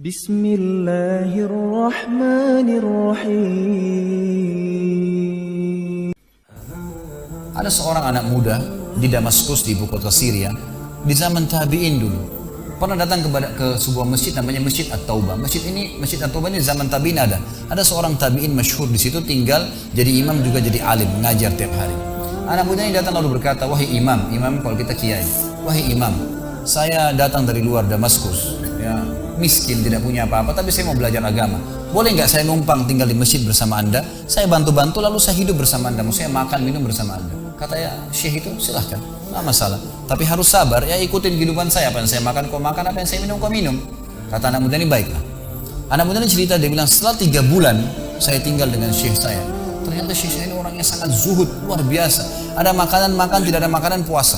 Bismillahirrahmanirrahim. Ada seorang anak muda di Damaskus, di ibu kota Syria, di zaman tabi'in dulu. Pernah datang ke sebuah masjid namanya Masjid At-Taubah. Masjid At-Taubah ini zaman tabi'in ada. Ada seorang tabi'in masyhur di situ, tinggal jadi imam juga jadi alim, mengajar tiap hari. Anak muda ini datang lalu berkata, "Wahai imam kalau kita kiai, wahai imam, saya datang dari luar Damaskus, ya, miskin, tidak punya apa-apa, tapi saya mau belajar agama. Boleh nggak saya numpang tinggal di masjid bersama anda? Saya bantu-bantu lalu saya hidup bersama anda, maksudnya makan minum bersama anda." Kata ya syekh itu, silahkan, nggak masalah. Tapi harus sabar, ya ikutin kehidupan saya, apa yang saya makan kau makan, apa yang saya minum kau minum. Kata anak muda ini, baiklah. Anak muda ini cerita, dia bilang setelah 3 bulan saya tinggal dengan syekh saya. Ternyata syekh saya ini orangnya sangat zuhud, luar biasa. Ada makanan makan, tidak ada makanan puasa.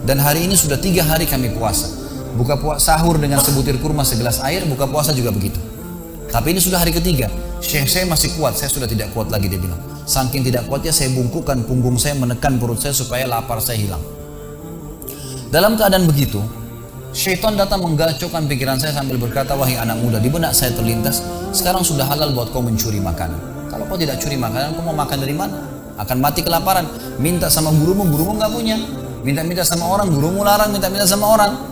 Dan hari ini sudah 3 hari kami puasa. Sahur dengan sebutir kurma segelas air, buka puasa juga begitu. Tapi ini sudah hari ketiga, syekh saya masih kuat, saya sudah tidak kuat lagi, dia bilang. Saking tidak kuatnya saya bungkukkan punggung saya, menekan perut saya supaya lapar saya hilang. Dalam keadaan begitu, syaitan datang menggacaukan pikiran saya sambil berkata, "Wahai anak muda," di benak saya terlintas, "sekarang sudah halal buat kau mencuri makanan. Kalau kau tidak curi makanan, kau mau makan dari mana? Akan mati kelaparan. Minta sama gurumu nggak punya. Minta-minta sama orang, gurumu larang minta-minta sama orang.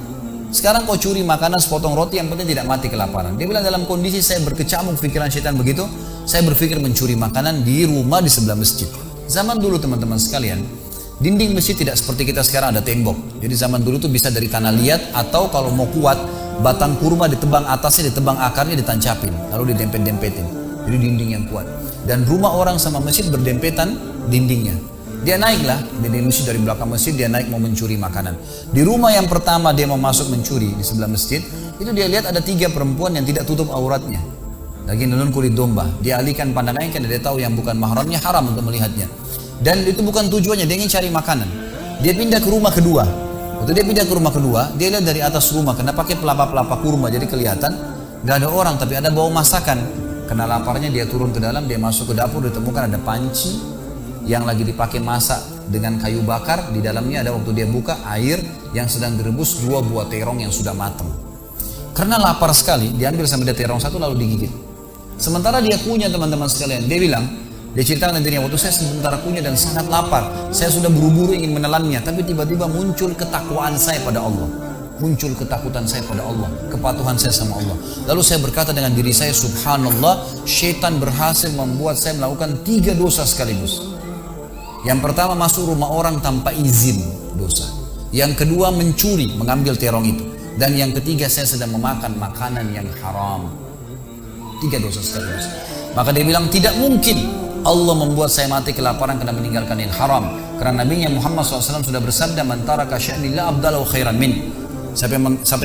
Sekarang kau curi makanan sepotong roti, yang penting tidak mati kelaparan." Dia bilang dalam kondisi saya berkecamuk pikiran syaitan begitu, saya berpikir mencuri makanan di rumah di sebelah masjid. Zaman dulu teman-teman sekalian, dinding masjid tidak seperti kita sekarang ada tembok. Jadi zaman dulu tuh bisa dari tanah liat, atau kalau mau kuat, batang kurma ditebang atasnya, ditebang akarnya, ditancapin, lalu didempet-dempetin. Jadi dinding yang kuat. Dan rumah orang sama masjid berdempetan dindingnya. Dia naiklah dari masjid, dari belakang masjid dia naik mau mencuri makanan. Di rumah yang pertama dia mau masuk mencuri di sebelah masjid, itu dia lihat ada 3 perempuan yang tidak tutup auratnya, lagi nenun kulit domba. Dia alihkan pandangannya karena dia tahu yang bukan mahramnya haram untuk melihatnya. Dan itu bukan tujuannya, dia ingin cari makanan. Dia pindah ke rumah kedua. Waktu dia pindah ke rumah kedua, dia lihat dari atas rumah karena pakai pelapa-pelapa kurma, jadi kelihatan nggak ada orang, tapi ada bau masakan. Karena laparnya dia turun ke dalam, dia masuk ke dapur, ditemukan ada panci yang lagi dipakai masak dengan kayu bakar. Di dalamnya ada, waktu dia buka, air yang sedang direbus 2 buah terong yang sudah matang. Karena lapar sekali, diambil sama dia terong 1 lalu digigit. Sementara dia kunyah teman-teman sekalian, dia bilang, dia ceritakan dirinya, waktu saya sementara kunyah dan sangat lapar, saya sudah buru-buru ingin menelannya, tapi tiba-tiba muncul ketakwaan saya pada Allah. Muncul ketakutan saya pada Allah, kepatuhan saya sama Allah. Lalu saya berkata dengan diri saya, subhanallah, syaitan berhasil membuat saya melakukan 3 dosa sekaligus. Yang pertama, masuk rumah orang tanpa izin, dosa. Yang kedua, mencuri, mengambil terong itu. Dan yang ketiga, saya sedang memakan makanan yang haram. 3 dosa sekaligus. Maka dia bilang, tidak mungkin Allah membuat saya mati kelaparan karena meninggalkan yang haram. Karena Nabi Muhammad SAW sudah bersabda, "Man taraka sya'ni la abdalahu khairan min." Siapa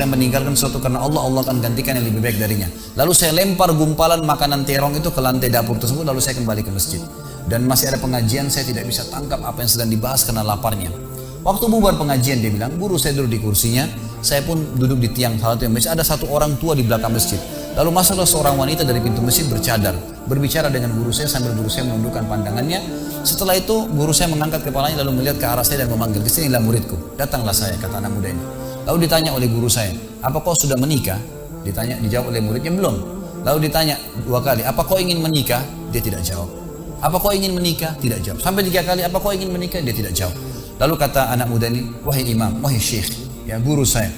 yang meninggalkan sesuatu karena Allah, Allah akan gantikan yang lebih baik darinya. Lalu saya lempar gumpalan makanan terong itu ke lantai dapur tersebut, lalu saya kembali ke masjid. Dan masih ada pengajian, saya tidak bisa tangkap apa yang sedang dibahas karena laparnya. Waktu bubar pengajian, dia bilang, guru saya duduk di kursinya, saya pun duduk di tiang salah satu masjid. Ada satu orang tua di belakang masjid. Lalu masuklah seorang wanita dari pintu masjid bercadar, berbicara dengan guru saya sambil guru saya menundukkan pandangannya. Setelah itu guru saya mengangkat kepalanya lalu melihat ke arah saya dan memanggil, "Kesinilah muridku." "Datanglah saya," kata anak muda ini. Lalu ditanya oleh guru saya, "Apa kau sudah menikah?" Dijawab oleh muridnya, "Belum." Lalu ditanya 2 kali, "Apa kau ingin menikah?" Dia tidak jawab. "Apa kau ingin menikah?" Tidak jawab. Sampai 3 kali, "Apa kau ingin menikah?" Dia tidak jawab. Lalu kata anak muda ini, "Wahai imam, wahai syekh, ya guru saya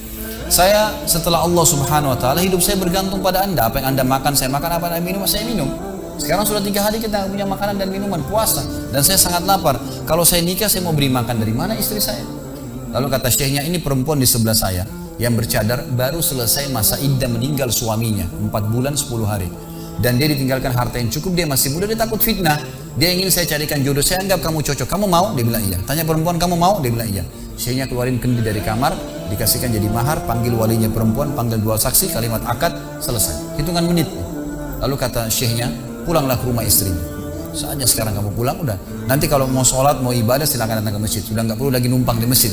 setelah Allah subhanahu wa ta'ala, hidup saya bergantung pada anda. Apa yang anda makan, saya makan. Apa yang anda minum, saya minum. Sekarang sudah 3 hari kita punya makanan dan minuman, puasa. Dan saya sangat lapar. Kalau saya nikah, saya mau beri makan dari mana istri saya?" Lalu kata syekhnya, "Ini perempuan di sebelah saya yang bercadar baru selesai masa iddah meninggal suaminya 4 bulan 10 hari. Dan dia ditinggalkan harta yang cukup, dia masih muda, dia takut fitnah. Dia ingin saya carikan jodoh, saya anggap kamu cocok. Kamu mau?" Dia bilang iya. Tanya perempuan, "Kamu mau?" Dia bilang iya. Syekhnya keluarin kendi dari kamar, dikasihkan jadi mahar, panggil walinya perempuan, panggil 2 saksi, kalimat akad, selesai. Hitungan menit. Lalu kata syekhnya, "Pulanglah ke rumah istrinya. Saatnya sekarang kamu pulang, udah. Nanti kalau mau sholat, mau ibadah, silakan datang ke masjid. Sudah nggak perlu lagi numpang di masjid."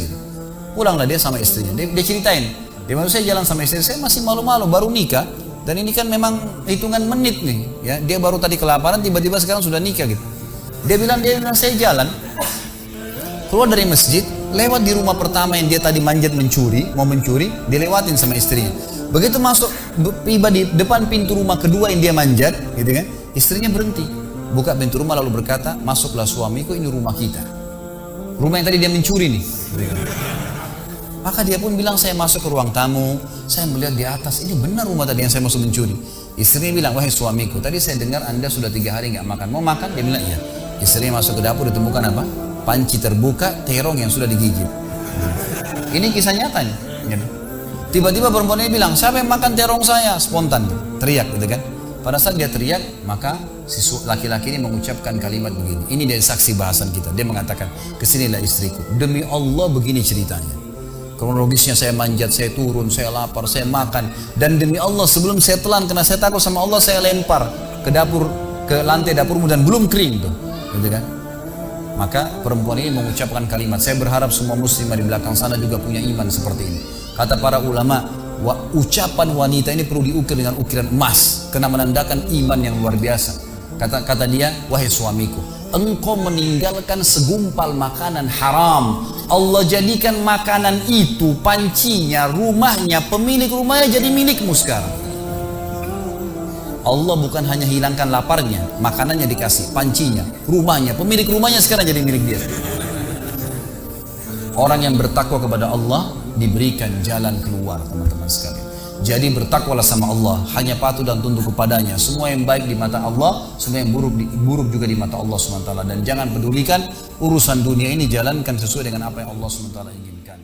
Pulanglah dia sama istrinya. Dia ceritain, "Di mana saya jalan sama istri saya masih malu-malu, baru nikah. Dan ini kan memang hitungan menit nih, ya. Dia baru tadi kelaparan, tiba-tiba sekarang sudah nikah gitu." Dia bilang saya jalan, keluar dari masjid, lewat di rumah pertama yang dia tadi manjat mau mencuri, dilewatin sama istrinya. Begitu masuk, tiba di depan pintu rumah kedua yang dia manjat, gitu kan? Istrinya berhenti, buka pintu rumah lalu berkata, masuklah suamiku, ini rumah kita. Rumah yang tadi dia mencuri nih. Gitu kan? Maka dia pun bilang, saya masuk ke ruang tamu, saya melihat di atas, ini benar rumah tadi yang saya masuk mencuri. Istrinya bilang, wahai suamiku, tadi saya dengar anda sudah 3 hari nggak makan, mau makan? Dia bilang iya. Istrinya masuk ke dapur, ditemukan apa? Panci terbuka, terong yang sudah digigit. Ini kisah nyata nih. Gitu. Tiba-tiba perempuan ini bilang, siapa yang makan terong saya? Spontan, teriak gitu kan. Pada saat dia teriak, maka si laki-laki ini mengucapkan kalimat begini. Ini dari saksi bahasan kita. Dia mengatakan, kesinilah istriku. Demi Allah begini ceritanya. Kronologisnya saya manjat, saya turun, saya lapar, saya makan. Dan demi Allah sebelum saya telan, karena saya takut sama Allah, saya lempar ke dapur, ke lantai dapurmu dan belum kering tuh. Gitu kan. Maka perempuan ini mengucapkan kalimat, saya berharap semua muslimah di belakang sana juga punya iman seperti ini. Kata para ulama, ucapan wanita ini perlu diukir dengan ukiran emas, karena menandakan iman yang luar biasa. Kata dia, wahai suamiku, engkau meninggalkan segumpal makanan haram. Allah jadikan makanan itu, pancinya, rumahnya, pemilik rumahnya jadi milikmu sekarang. Allah bukan hanya hilangkan laparnya, makanannya dikasih, pancinya, rumahnya, pemilik rumahnya sekarang jadi milik dia. Orang yang bertakwa kepada Allah diberikan jalan keluar, teman-teman sekalian. Jadi bertakwalah sama Allah, hanya patuh dan tunduk kepadanya. Semua yang baik di mata Allah, semua yang buruk juga di mata Allah SWT. Dan jangan pedulikan urusan dunia ini, jalankan sesuai dengan apa yang Allah SWT inginkan.